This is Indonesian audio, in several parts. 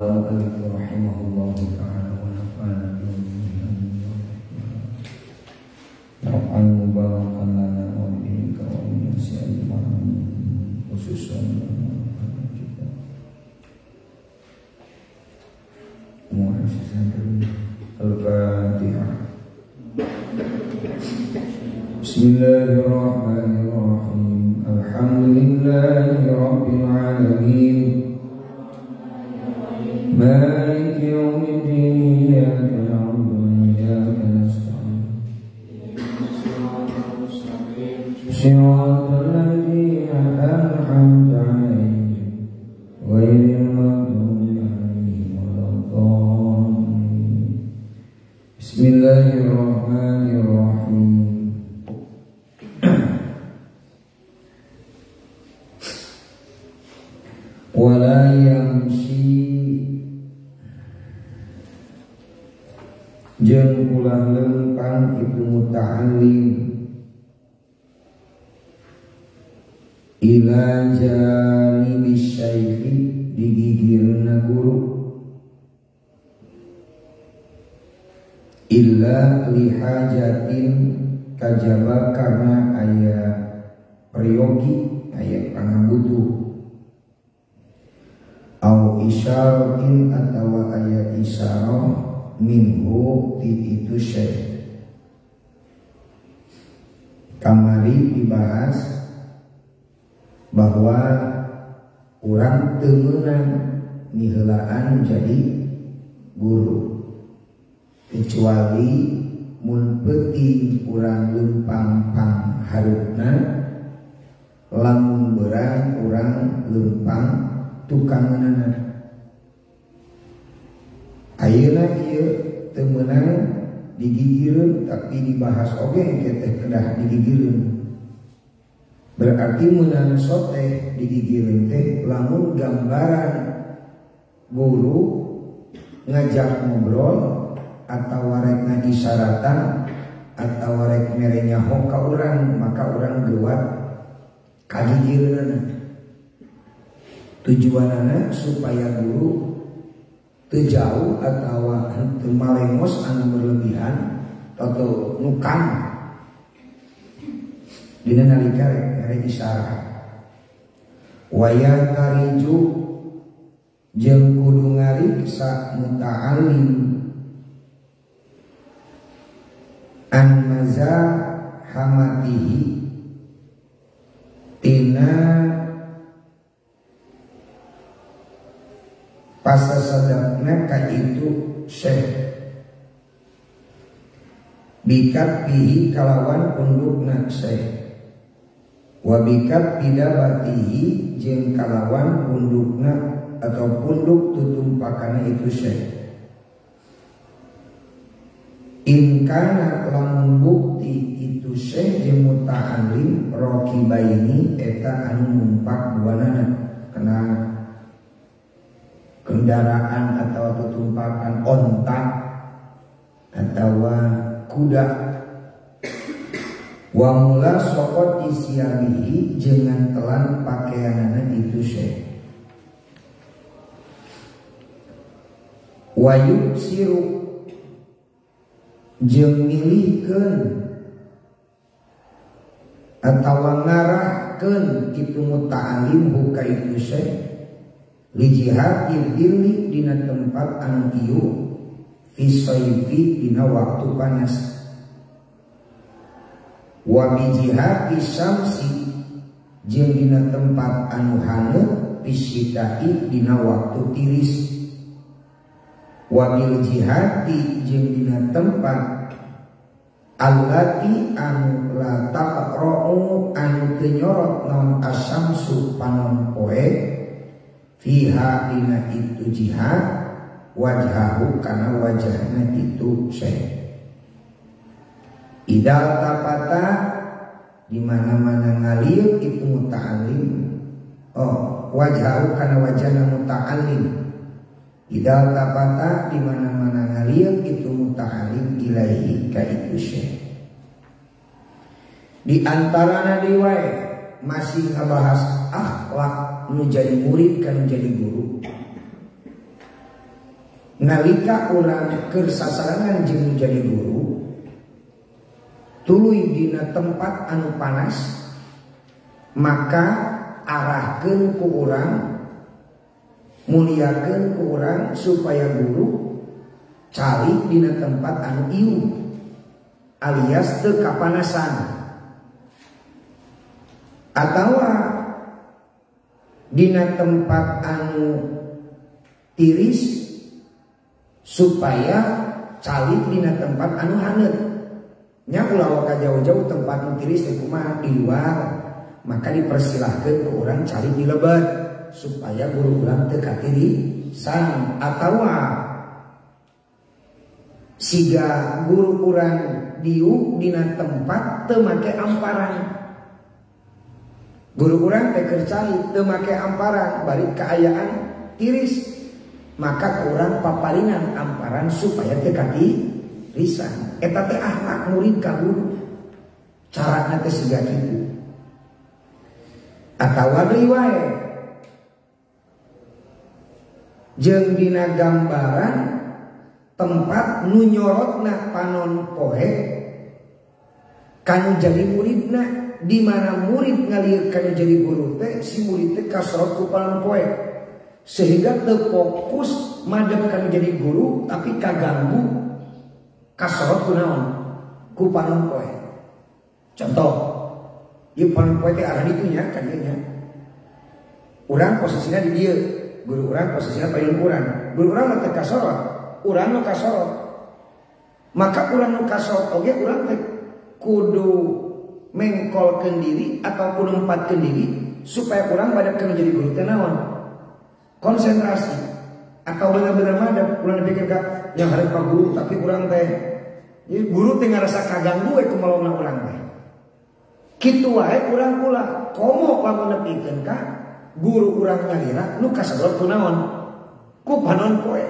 المؤلف رحمه الله تعالى ونفعنا نفعا مباركا لنا وبك ومن سائر خصوصا الفاتحة. بسم الله الرحمن الرحيم. الحمد لله رب العالمين مالك يوم الدين إياك نعبد وإياك نستعين صراط الذين أنعمت عليهم غير المغضوب عليهم ولا الضالين. بسم الله الرحمن الرحيم. ولا يمشي jeung ulah lempang itu muta'allim ila janibi syaikhi di gigirna guru illa lihajatin kajaba karena aya priyogi aya pangabutuh au isyaratin atau aya isyarah minhu di itu syekh. Kamari dibahas bahwa orang temenan nihelaan jadi guru kecuali mun penting urang lempang pang harupna lamun berang urang lempang tukanganana. Ayeuna ieu teu meunang digigireun tapi dibahas oge teh kedah digigireun. Berarti meunang soteh digigireun teh lamun gambaran guru ngajak ngobrol atau warek ngisyaratan atau warek mere nyaho ka urang maka urang geuwat kagigireunana. Tujuanana supaya guru terjauh atau malengos anu berlebihan atau nukang dina nalika rek isyarah. Waya kariju jeung kudu ngariksa muta'allim an mazahamatihi tina pasasadapna ka itu syekh bikat pihi kalawan pundukna syekh wa bikat pidabatihi jeung kalawan pundukna atau punduk tutumpakana itu syekh. In kana lamun bukti itu syekh jeung muta'allim raqibaini eta anu numpak duanana kana kendaraan atau tutumpakan onta atau kuda wa mula sokot isiabihi dengan telan pakaianana itu syekh wa yuksiru jeung milihkeun atawa ngarahkeun itu muta'allim buka itu syekh li jihadil dilli dina tempat anu ieu fi sayfi dina waktu panas wa bi jihadi syamsi jeung dina tempat anu haneup fi syita'i dina waktu tiris wa bil jihadi jeung dina tempat allati anu la taqra'u anu teu nyorot naon asyamsu panon poe fiha dina itu jihad wajhahu kana wajahna itu syekh. Idal tapata di mana-mana ngalir itu muta'allim wajhahu kana wajahna muta'allim. Idal tapata di mana-mana ngalir itu muta'allim ilaihi ka itu syekh. Di antarana diwae masih ngebahas akhlak nu jadi murid kan jadi guru. nalika urang keur sasarangan jeung jadi guru tuluy dina tempat anu panas, maka arahkeun ku urang, muliakeun ku urang supaya guru cari dina tempat anu ieu alias teu kapanasan, atawa dina tempat anu tiris supaya cari dina tempat anu haneut. Nya ulah ka jauh-jauh tempat anu tiris teh kumaha di luar, maka dipersilahkeun ku urang cari di lebat supaya guru urang teu katirisan, atawa siga guru urang diu dina tempat teu make amparan. Guru urang teh keur cari teu make amparan bari kaayaan tiris, maka urang paparingan amparan supaya teu katirisan. Eta teh akhlak murid ka guru. Carana teh siga kitu. Atawa deui wae jeung dina gambaran tempat nu nyorotna panon poe kanu jadi muridna, di mana murid ngalieur kanu jadi guru teh si murid teh kasorot ku panon poe sehingga teu fokus madep kanu jadi guru tapi kaganggu kasorot ku naon ku panon poe. Contoh ieu panon poe teh arah ditu nya ka dieu nya urang posisina di dieu, guru urang posisina paling urang, guru urang teh kasorot, urang nu kasorot, maka urang nu kasorot oge urang teh kudu mengkolkeun diri atau kudu empatkeun diri supaya urang badak kanu jadi guru teh naon konsentrasi, atau bener-bener madep urang dipikir ka yang hareup ka guru tapi urang teh guru teh ngarasa kaganggu we kumalona urang teh. Kitu wae urang ulah komo lamun nepikeun ka guru urang ngalira nu kasabrot ku naon ku panon poe.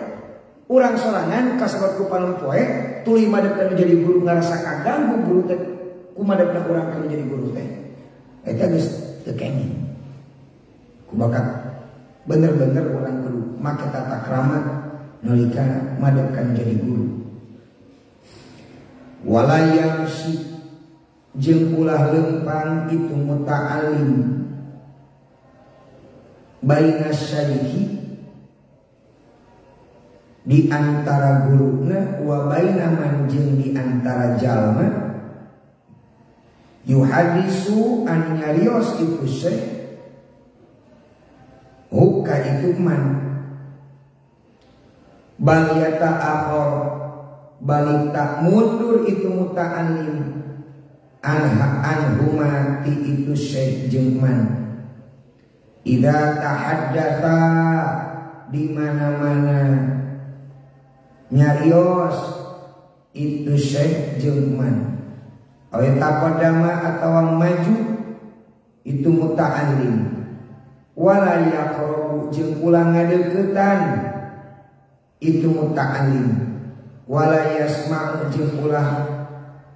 Urang sorangan kasabrot ku panon poe tuluy madep kanu jadi guru ngarasa kaganggu guru teh kumadepna urang kanu jadi guru teh. Eta geus teu kenging. Kumaha bener-bener urang kudu make tata krama nalika madep kanu jadi guru. Walayang si jeung ulah lempang itu muta'alim baina syariki di antara guruna wa baina man jeung di antara jalma yuhadisu an nyarios itu syekh huka itu man baliyata akhor balita mundur itu muta'alim anhuma ti itu syekh jeung man idza tahaddatsa di mana-mana nyarios itu syekh jeung man aw taqaddama atawa maju itu muta'allim wala yaqrabu jeung ulah ngadeuketan itu muta'allim wala yasma'u jeung ulah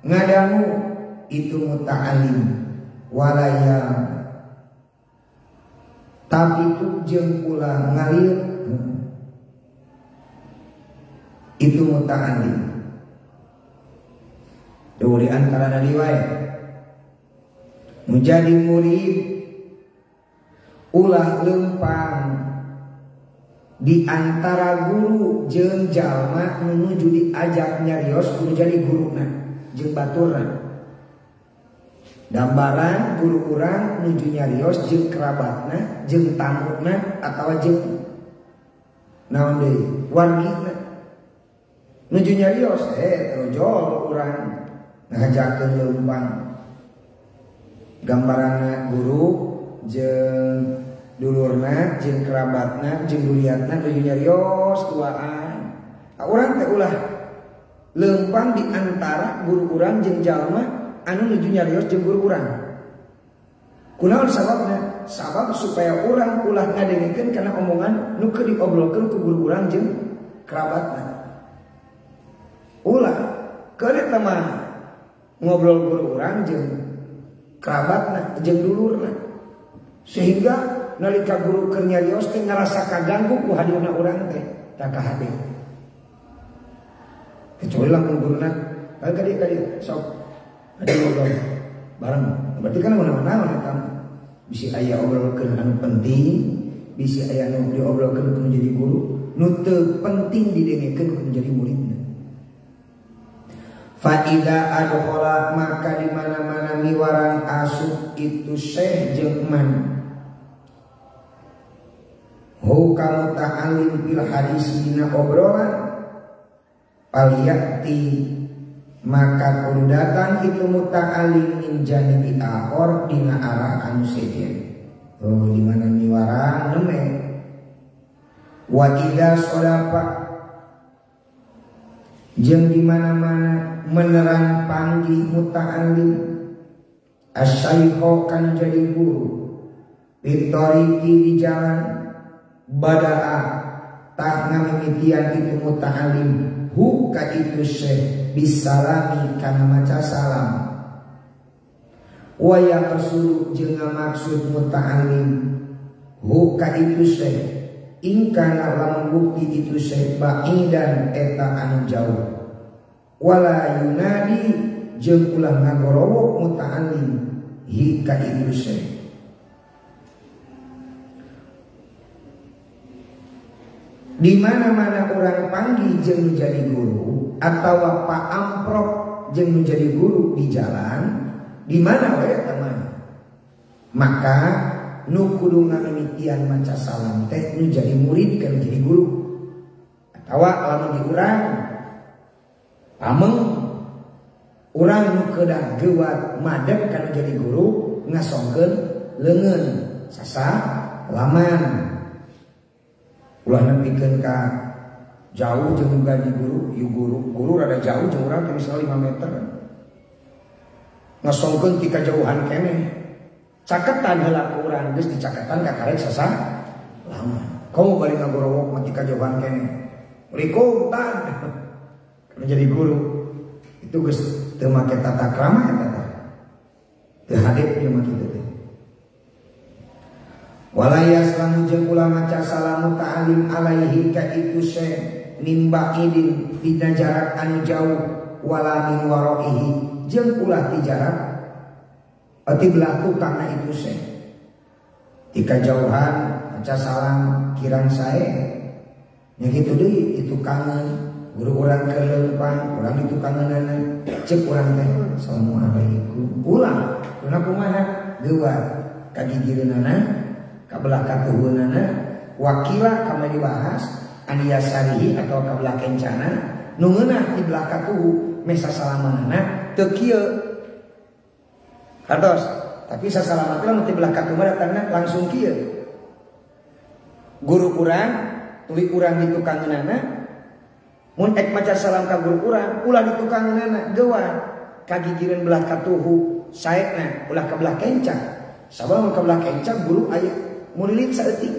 ngadangu itu muta'alim walaya tapi itu jeung ulah ngalir itu muta'alim. Tuh di antara dari wae menjadi murid ulah lempang di antara guru jeung jalma menuju diajak nyarios kudu jadi guruna jeung baturna. Gambaran guru urang nuju nyarios jeung kerabatna jeung tamuna atawa jeung naon deui wargina nuju nyarios ojol urang ngajakeun leumpang. Gambaranna guru jeung dulurna jeung kerabatna jeung duliatna nuju nyarios tuaan. Urang teh ulah leumpang di antara guru urang jeung jalma anu nuju nyarios jeung guru urang. Kunaon sababna? Sabab supaya urang ulah ngadengikeun kana omongan nu keur diobrolkeun ku guru urang jeung kerabatna. Ulah keur eta mah ngobrol guru urang jeung kerabatna jeung dulurna. Sehingga nalika guru keur nyarios teh ngarasa kaganggu ku hadirna urang teh, tah ka hade. kecuali lamun guruna kali sok ada ngobrol bareng berarti kan mana-mana eta bisi aya obrolkeun anu penting bisi aya anu diobrolkeun ku menjadi guru nu teu penting didengekeun ku menjadi muridna. Fa idza adkhala maka di mana-mana miwaran asup itu syekh jeung man hukam ta'alim fil hadis dina obrolan paliyati maka kudu datang itu muta'alim min janibi akhor dina arah anu sejen. Oh di mana miwara neme wa idza sadafa jeung di mana-mana menerang panggih muta'alim asyaikho kan jadi guru bitoriki di jalan bada'a tak ngamimitian itu muta'alim huka itu syekh bisalami kana maca salam wa yaqsud jeung maksud muta'alim huka itu syekh ingkana lamun bukti itu syekh ba'idan eta anu jauh wala yunadi jeung ulah ngagorowok muta'alim hika itu syekh. Di mana-mana orang panggil jeung menjadi guru atau Pak Amprok jeung menjadi guru di jalan di mana wae teman maka nu kudu ngamimitian maca salam teh nu jadi murid kana jadi guru atawa lamun di urang pameng urang nu kedah geuwat madeg kana jadi guru ngasongkeun leungeun sasa laman ulah nepikeun ka jauh jeung gaji guru ieu guru rada jauh jeung urang teh misal 5 meter ngasongkeun ti kajauhan keneh caketan heula ku urang geus dicaketan ka karek sasa lama komo balik ngagorowok mah ti kajauhan keneh rikutan menjadi guru itu geus teu make tata krama eta teh teu hadep ieu mah kitu teh. Walaya selamu jeung ulah maca salamu ta'alim alaihi ka itu syekh min ba'idin dina jarak anu jauh wala min waraihi jeung ulah ti jarak ati belah tukangna itu syekh ti kajauhan maca salam kirang sae nya kitu deui itu kangen guru urang keleumpang urang itu kangenana ceuk urang teh assalamualaikum ulang urang kumaha geuwat ka gigireunana kabelah katuhunana wakila kama dibahas aniyasarihi atau kabelah kencana nungeunah di belah katuhu mesa salamanana teu kieu kantos tapi sasalamat lah di belah katuhu datangna langsung kieu guru urang tuluy urang di tukangeunana mun ek maca salam ka guru urang ulah di tukangeunana geuwat kagigireun belah katuhu saena ulah kabelah kenca sabab kabelah kenca guru aya murid saeutik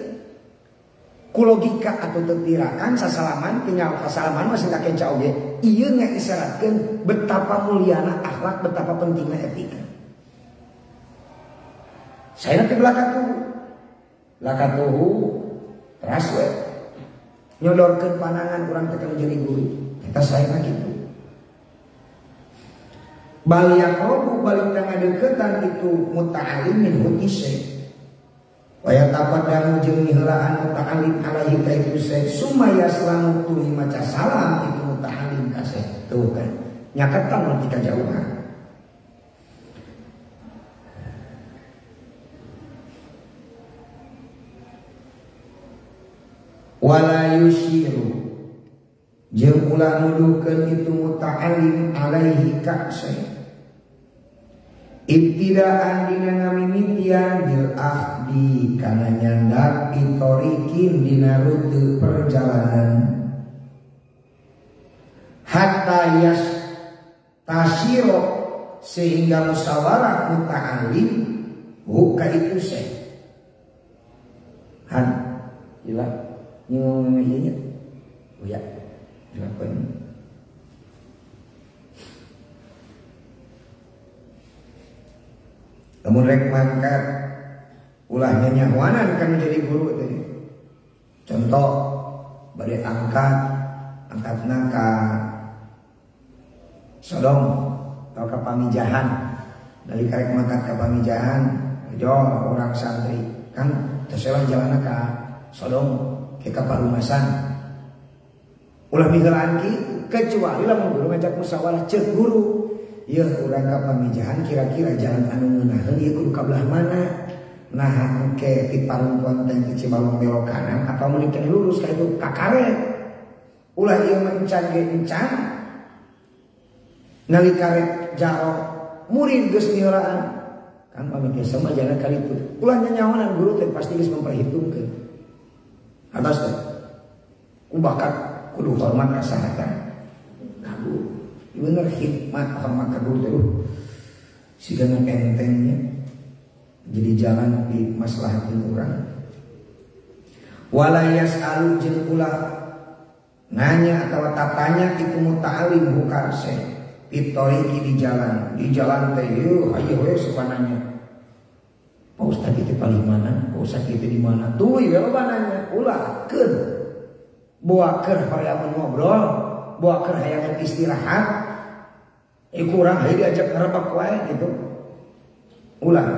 ku logika atau tetirakan sasalaman tinggal kasalaman masih ka kenca oge ieu ngaisyaratkeun betapa muliana akhlak betapa pentingna etika saena teh belakatuhu teras we nyodorkeun panangan urang teh kana jadi guru eta saena kitu bal yaqrabu balik ngadeukeutan itu muta'alim min hukise waya tapadamu jeung niheulaan muta'alim alaihi ka itu syekh sumaya selamu tuluy maca salam itu muta'alim ka syekh tuh kan nyaketan nanti kajauhan wala yusyiru jeung ulah nuduhkeun itu muta'alim alaihi ka syekh ibtidaan dina ngamimitian bil ahdi kana nyandak itorikin dina rute perjalanan hatta yas tasiro sehingga musyawarah muta'alim buka itu syekh han gila nyunya oh ya dilakukan namun rek mangkat ulahnya nyahuanan kan menjadi guru tadi. Contoh bade angkatna ka sodom atau ke pamijahan dari karek mangkat ke pamijahan jauh orang santri kan terselah jalan ke sodom ke parumasan ulah miheulaan kitu kecuali lamun guru ngajak musyawarah ceuk guru ieu urang ka pamijahan kira-kira jalan anu ngeunaheun ieu kudu ka belah mana nah engke ti parungkuan teh Cibalong belok kanan atau mun kene lurus ka itu ka karet ulah ieu mencan ge encan nalika rek jaro murid geus miheulaan kan pamit sama jangan kali itu ulah nyanyaonan guru teh pasti geus memperhitungkeun atas teh bakat kudu hormat kasahatan kagu bener hikmat hormat kagu teh sigana entengnya jadi jalan di maslahatin orang wala yasalu jeung ulah nanya atau tatanya itu muta'alim hukarse pitoriki di jalan teh yeuh hayu we supananya Pak Ustaz itu paling mana Pak Ustaz itu di mana tuh ieu nanya ulah keun buakeun hoream ngobrol buakeun hayangan istirahat kurang hayu diajak ngarebak wae gitu ulah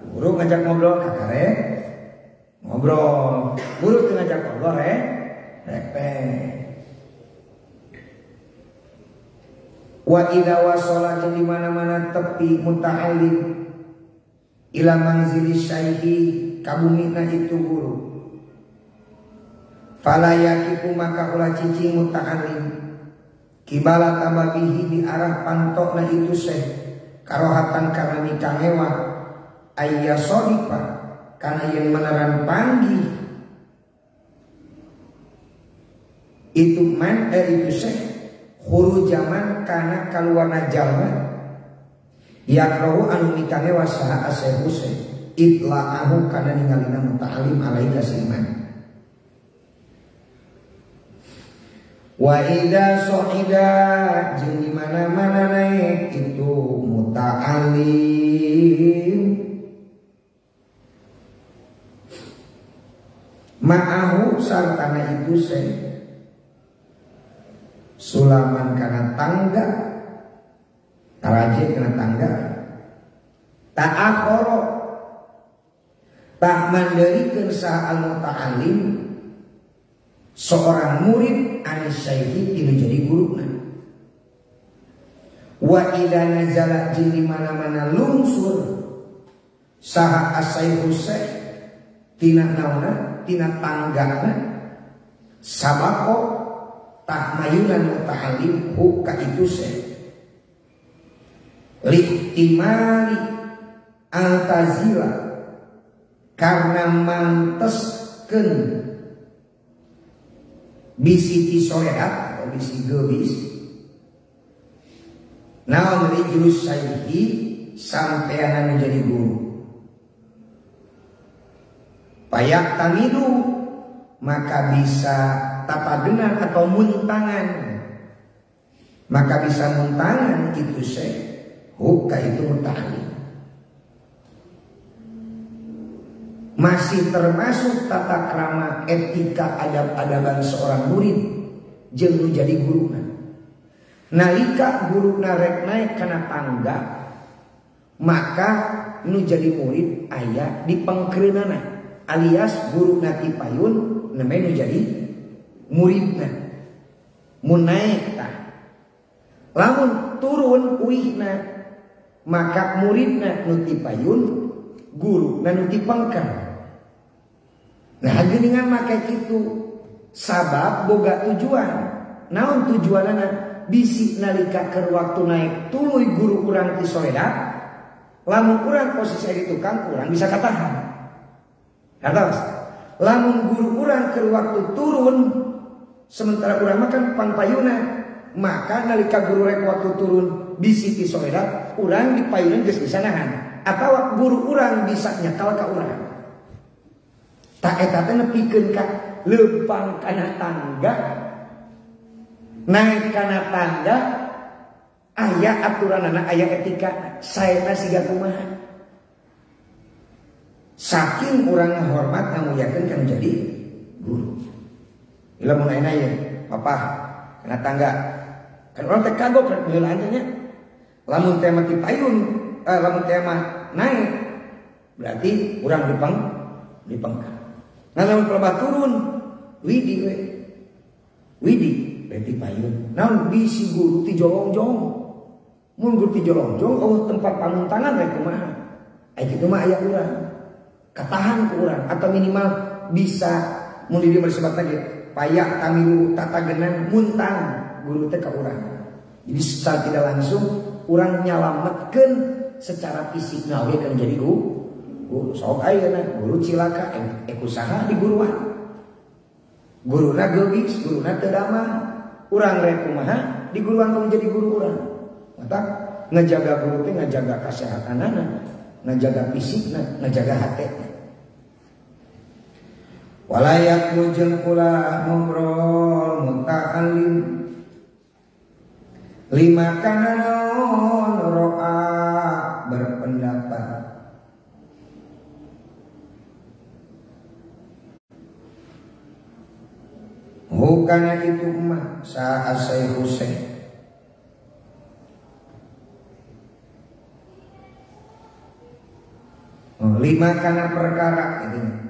guru ngajak ngobrol ka karek ngobrol guru teu ngajak ngobrol repe wa idza wasala di mana-mana tepi muta'allim ila manzili syaihi kabumina itu guru fala yakifu maka ulah cicing muta'allim kibala tababihi di arah pantokna itu syekh karohatan karena nikah mewah ayya sodiqa karena yang meneran panggih itu man itu syekh huru zaman karena kaluarna jalma yakrohu anu nikah mewah saha asyekh Husain itla'ahu karena ningalina muta'allim alaika siman wa idza sa'ida jeung di mana-mana naik itu muta'allim ma'ahu sartana itu sulaman kana tangga taraje kana tangga ta'akhoro tak mandarikeun sa al-muta'allim seorang murid anis syaihi itu jadi guruna wa idza nazala jeung di mana-mana lungsur saha asy-syaikh Husain tina nauna tina tanggana sabako tah mayunan muta'allim hu ka itu syekh lihtimali altazila karena manteskeun bisi ti solehat atau bisi gebis naon rijlus syaihi sampean menjadi guru payak tamidu maka bisa tapagenan atau muntangan maka bisa muntangan itu syekh hukka itu muta'allim masih termasuk tata krama etika adab-adaban seorang murid jeung nu jadi guruna nalika guruna rek naik kana tangga maka nu jadi murid aya di pangkreunana alias guruna ti payun nembe nu jadi muridna mun naik tah lamun turun uihna maka muridna nu ti payun guru nu ti pangkar. Nah geuningan make kitu sabab boga tujuan. Naon tujuanana? Bisi nalika keur waktu naik tuluy guru urang ti soeda. Lamun urang posisi di tukang urang bisa katahan. Atas. Lamun guru urang keur waktu turun sementara urang makan pangpayuna, maka nalika guru rek waktu turun bisi ti soeda, urang di payunan geus bisa nahan. Atawa guru urang bisa nyakal ka urang. Tak eta teh nepikeun ka leumpang kana tangga naik kana tangga aya aturanana aya etika saena siga kumaha saking urang ngahormat ngamuliakeun kana jadi guru ila mun ayeuna ye papa kana tangga kan urang teh kagok rek meulaan nya Lamun teh mah ti payun, lamun teh mah naik berarti urang dipengkar. Nah lamun pelebah turun widi we. Widi berarti payun. Naon bisi guru ti jolong-jong. Mun guru ti jolong-jong tempat pamuntangan rek kumaha. Aya kitu mah aya urang. Katahan ku urang atau minimal bisa mun di dieu bersebut lagi payak tamilu tata genang muntang guru teh ka urang. Jadi secara tidak langsung urang nyalametkeun secara fisik nawe kan jadi guru sok ayeuna guru cilaka ku saha di guruan. Guruna geubis, guruna teu damang. Urang rek kumaha di guruan kudu jadi guru urang. Mata ngajaga guru teh ngajaga kasehatanana, ngajaga fisikna, ngajaga hatena. Walayak jeung ulah ngobrol muta'allim lima kana naon ro'a berpendapat hukana itu mah sa asai Husain lima kana perkara ini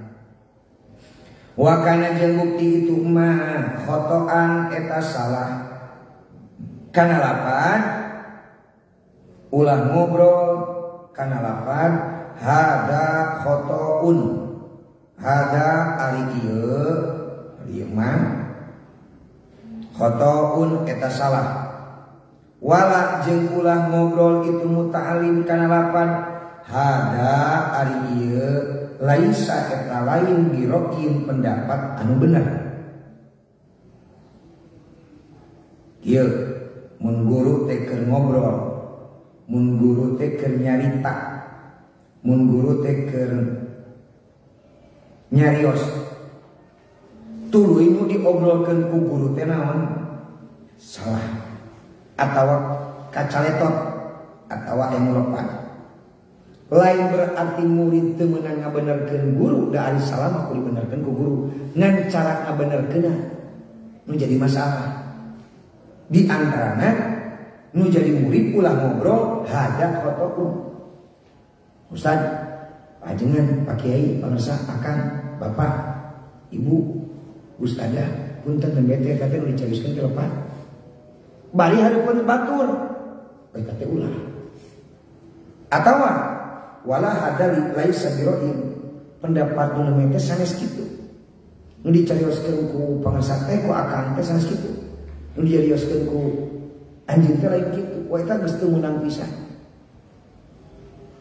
wakana jeung bukti itu mah khotoan eta salah kana lapan ulah ngobrol kana lapan hada khotoun hada ari ieu mah khotoun eta salah wala jeung ulah ngobrol itu muta'alim kana lapan hada ari ieu laisa eta lain girokin pendapat anu bener. Ieu mun guru teh keur ngobrol, mun guru teh keur nyarita, mun guru teh keur nyarios. Tuluy nu diobrolkeun ku guru teh naon? Salah atawa kacaletot atawa anu lepat. Lain berarti murid teu meunang ngabenerkeun guru da ari salah mah kudu dibenerkeun ku guru. Ngan cara ngabenerkeunna nu jadi masalah. Di antarana nu jadi murid ulah ngobrol hada khotoun. Ustaz, ajengan Pak Kiai, pangarsa akan Bapak, Ibu, Ustazah, punten teu bete kate nu dicarioskeun teh lepat. Bari hareupeun batur. Bae kate ulah. Atawa wala hada laisa biroin pendapat nu teh sanes kitu. Nu dicarioskeun ku pangarsa teh ku akan teh sanes kitu. Nu dicarioskeun ku anjeun teh lain kitu. Wa eta geus teu meunang pisan.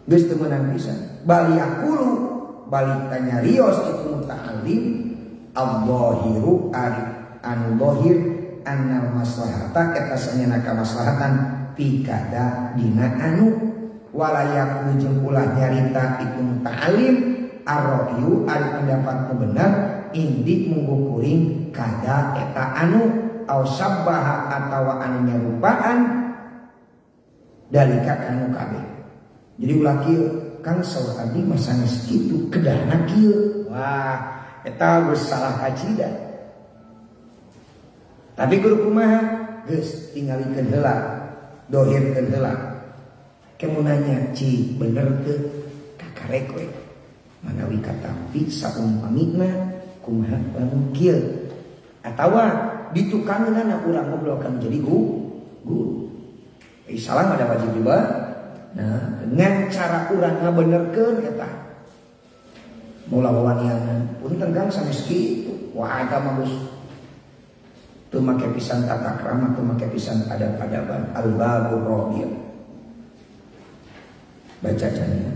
Geus teu meunang pisan. Bali akulu bali tanyarios itu muta'allim al-dhahiru anu dhahir annal maslahata eta sanyana kamaslahatan pikada dina anu walayak jeung ulah nyarita itu muta'alim ar-ra'yu ari pendapat nu bener indi munggu kuring kada eta anu au sabbaha atawa anu nyarupaan dalika kanu kabeh. Jadi ulah kieu Kang saur abdi mah sanes kitu kedahna kieu. Wah, eta geus salah kacida. Tapi guru kumaha geus tingalikeun heula, dohirkeun heula. Kemunanya ci bener teu kakarek we manawi katampi saumpamina kumaha lamun kieu atawa ditukangeunana urang ngobrolkeun jadi guru. Salam ada wajib juga. Nah, dengan cara urang ngabenerkeun eta mula wawanianan punten Kang sanes kitu. Wah eta mah geus teu make pisan tata krama, teu make pisan adab-adaban al-babur rabi'. Baca janya.